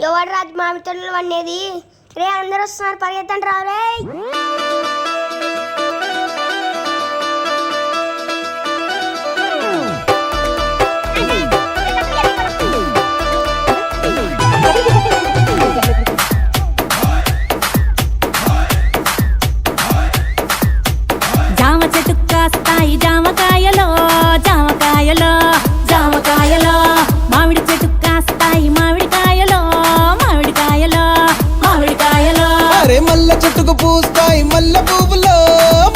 ఎవరు రాజు మామిడి తోటలు అనేది రే అందరూ వస్తున్నారు పరిగెత్తండి రాలే జామ చెట్టు కాస్తాయి జామకాయలో జామకాయలో జామకాయలో మామిడి చెట్టు కాస్తాయి మామిడికాయలో మామిడికాయలో మామిడికాయలో అరే మల్లె చెట్టుకు పూస్తాయి మల్లె పువ్వులో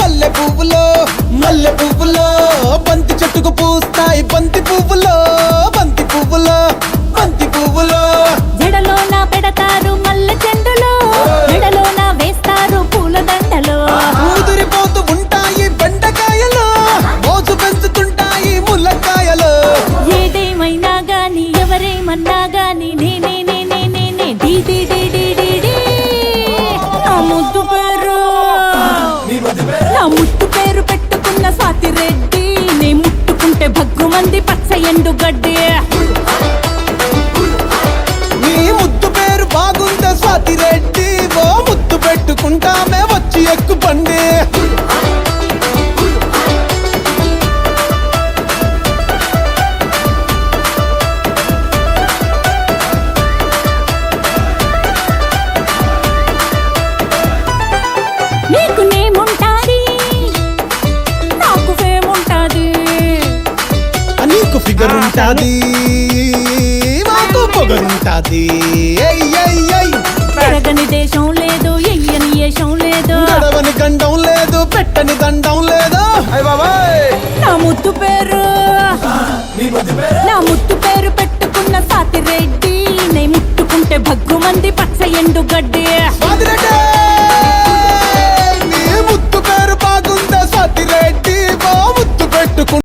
మల్లె పువ్వులో మల్లె పువ్వులో బంతి చెట్టుకు పూస్తాయి బంతి పువ్వులో బంతి పువ్వులో బంతి పువ్వులో జడలోన పెడతారు మల్లె చెండులో జడలోన వేస్తారు పూల దండలో ఊదిరిపోతూ ఉంటాయి బెండకాయలు మోసు పెంచుతుంటాయి ముల్లకాయలు ఏదేమైనా గాని ఎవరేమన్నా గాని నేనే నేనే నేనే డీ డీ డీ డీ డీ డీ నా ముద్దు పేరు నా ముద్దు పేరు పెట్టుకున్న స్వాతి రెడ్డి నే ముట్టుకుంటే భగ్గుమంది పచ్చ ఎండు గడ్డి నీ ముద్దు పేరు బాగుందా స్వాతి రెడ్డి ఓ ముద్దు పెట్టుకుంటామే వచ్చి ఎక్కు పండి నీకు నేముంటాది నాకు ఫేముంటాది నీకు ఫిగర్ ఉంటాది మాకు పొగరుంటాది పెరగని దేశం లేదు ఎయ్యని ఏషం లేదు గడవని గండం లేదు పెట్టని దండం లేదు నా ముద్దు పేరు నా ముద్దు పేరు పెట్టుకున్న సాతి రెడ్డి నే ముట్టుకుంటే భగ్గుమంది పచ్చ ఎండు గడ్డి స్వాతి రెడ్డి